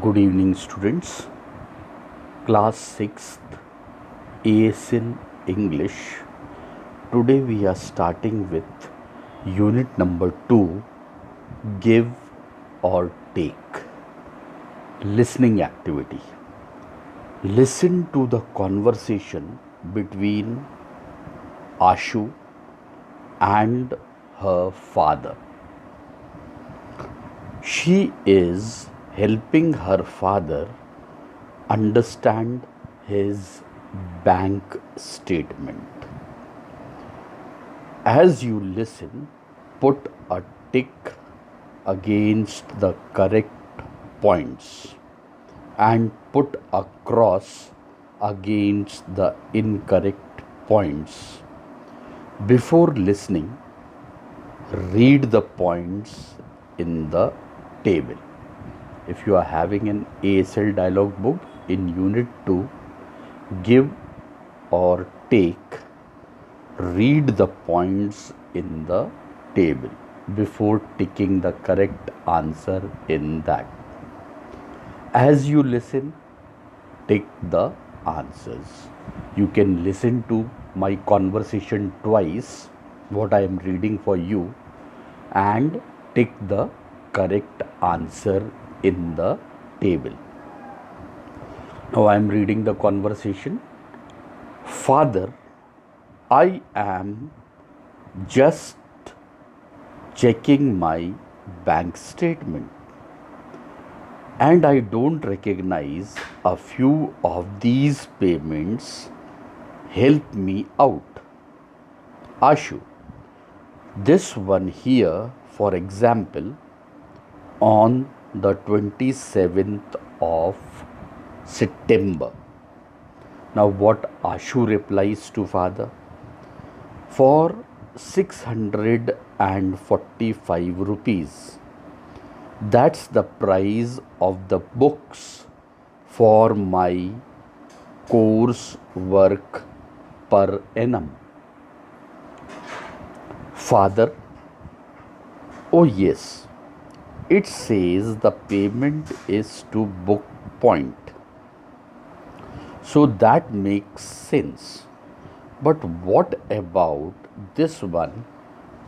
Good evening, students. Class 6th ASL English. Today we are starting with unit number 2, Give or Take. Listening activity. Listen to the conversation between Ashu and her father. She is helping her father understand his bank statement. As you listen, put a tick against the correct points and put a cross against the incorrect points. Before listening, read the points in the table. If you are having an ASL dialogue book in Unit 2, Give or Take, read the points in the table before ticking the correct answer in that. As you listen, tick the answers. You can listen to my conversation twice, what I am reading for you, and tick the correct answer in the table. Now I am reading the conversation. Father, I am just checking my bank statement and I don't recognize a few of these payments. Help me out. Ashu, this one here, for example, on the 27th of September. Now what Ashu replies to father? For 645 rupees. That's the price of the books for my course work per annum. Father, oh yes, it says the payment is to book point. So that makes sense. But what about this one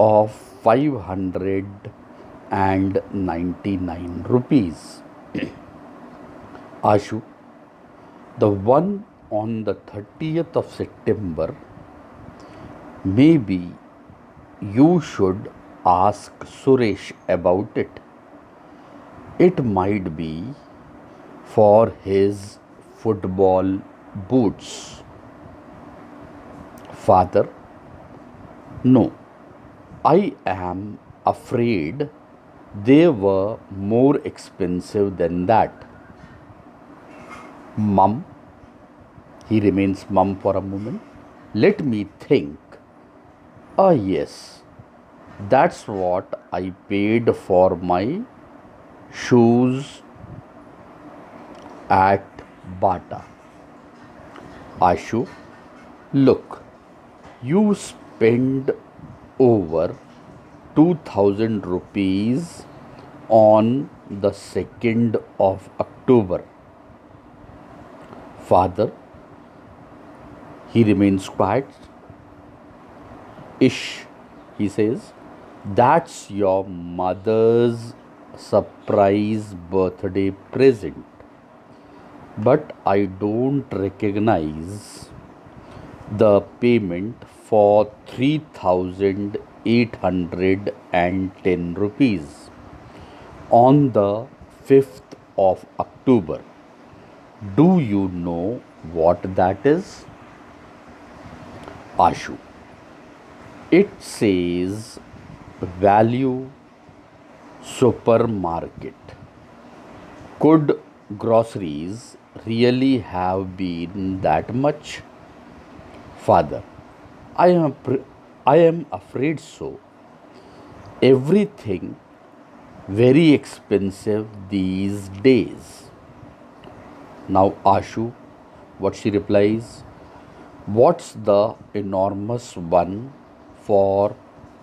of 599 rupees? Ashu, the one on the 30th of September, maybe you should ask Suresh about it. It might be for his football boots. Father, no, I am afraid they were more expensive than that. Mum, he remains mum for a moment. Let me think. Ah, yes, that's what I paid for my shoes at Bata. Ashu, look, you spend over 2000 rupees on the 2nd of October. Father, he remains quiet. Ish, he says, that's your mother's surprise birthday present. But I don't recognize the payment for 3810 rupees on the 5th of October. Do you know what that is? Ashu, it says value supermarket. Could groceries really have been that much? Father, I am afraid so. Everything very expensive these days. Now Ashu, what she replies? What's the enormous one for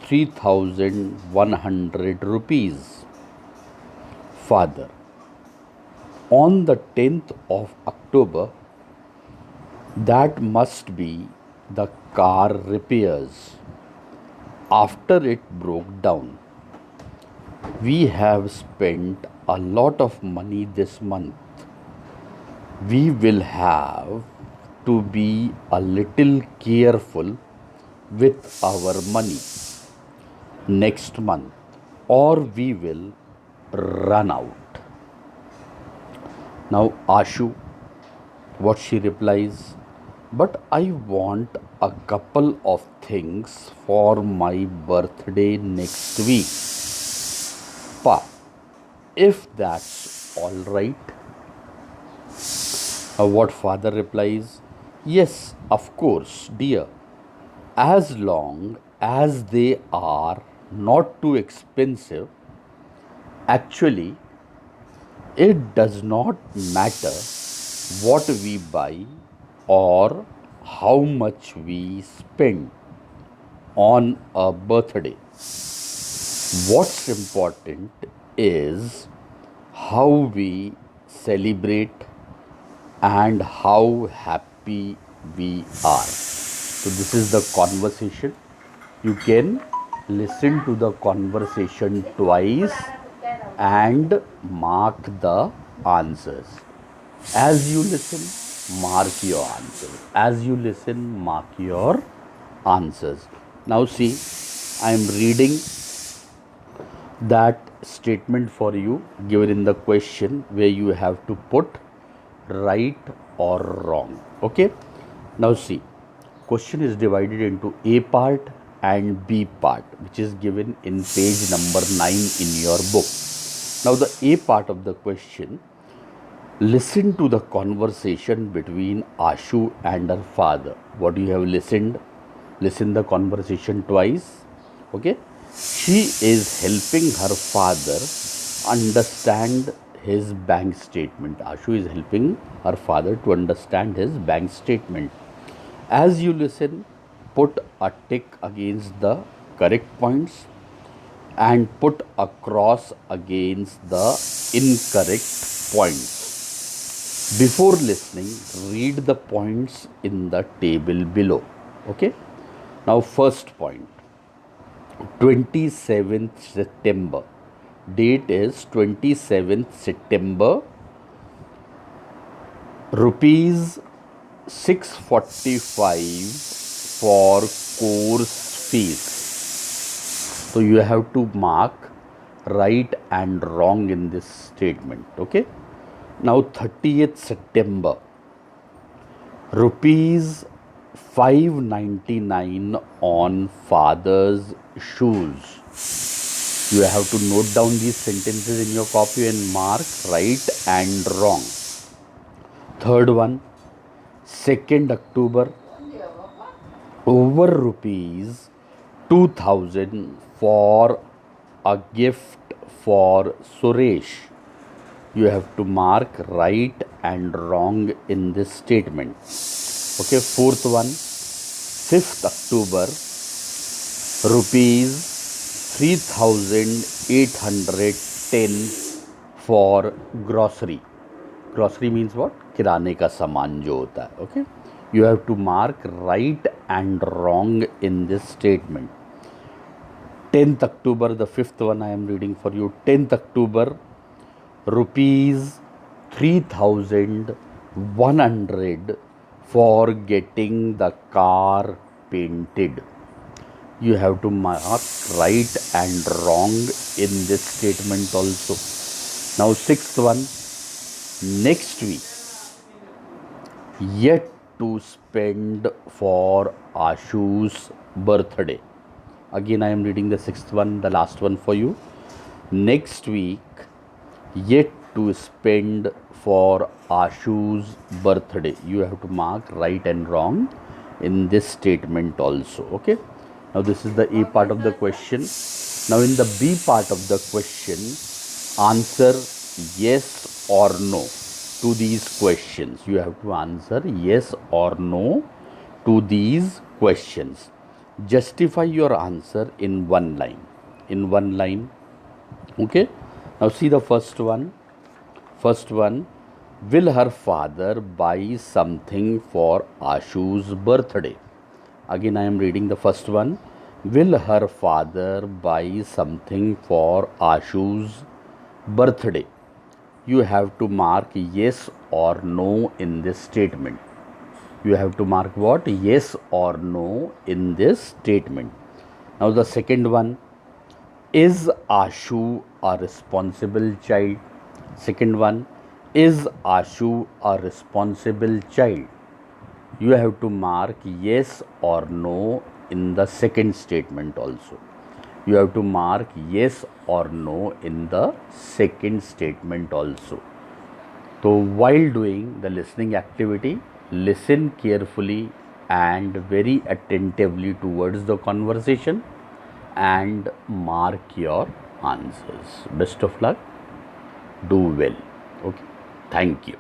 3100 rupees? Father, On the 10th of October, that must be the car repairs. After it broke down, we have spent a lot of money this month. We will have to be a little careful with our money next month, or we will run out. Now, Ashu, what she replies, but I want a couple of things for my birthday next week. Pa, if that's all right. What father replies, yes, of course, dear, as long as they are not too expensive. Actually, it does not matter what we buy or how much we spend on a birthday. What's important is how we celebrate and how happy we are. So, this is the conversation. You can listen to the conversation twice and mark the answers. As you listen, mark your answers. As you listen, mark your answers. Now, see, I am reading that statement for you given in the question where you have to put right or wrong. Okay. Now, see, question is divided into A part and B part, which is given in page number 9 in your book. Now, the A part of the question, listen to the conversation between Ashu and her father. What you have listened? Listen the conversation twice. Okay. She is helping her father understand his bank statement. Ashu is helping her father to understand his bank statement. As you listen, put a tick against the correct points and put a cross against the incorrect points. Before listening, read the points in the table below. Okay. Now, first point, 27th September. Date is 27th September. Rupees 645 for course fees. So you have to mark right and wrong in this statement. Okay. Now, 30th September. Rupees 599 on father's shoes. You have to note down these sentences in your copy and mark right and wrong. Third one, 2nd October, over rupees 2000 for a gift for Suresh. You have to mark right and wrong in this statement. Okay, fourth one, 5th October, rupees 3810 for grocery. Grocery means what? किराने का सामान जो होता है. Okay, you have to mark right and wrong in this statement. 10th October, the fifth one I am reading for you. 10th October, rupees 3100 for getting the car painted. You have to mark right and wrong in this statement also. Now, sixth one, next week, yet to spend for Ashu's birthday. Again, I am reading the sixth one, the last one for you. Next week, yet to spend for Ashu's birthday. You have to mark right and wrong in this statement also. Okay. Now, this is the A part of the question. Now, in the B part of the question, answer yes or no to these questions. You have to answer yes or no to these questions. Justify your answer in one line. Okay. Now, see the first one. First one, Will her father buy something for Ashu's birthday? Again, I am reading the first one. Will her father buy something for Ashu's birthday? You have to mark yes or no in this statement. You have to mark what? Yes or no in this statement. Now, the second one. Is Ashu a responsible child? Second one. Is Ashu a responsible child? You have to mark yes or no in the second statement also. You have to mark yes or no in the second statement also. So, while doing the listening activity, listen carefully and very attentively towards the conversation and mark your answers. Best of luck. Do well. Okay. Thank you.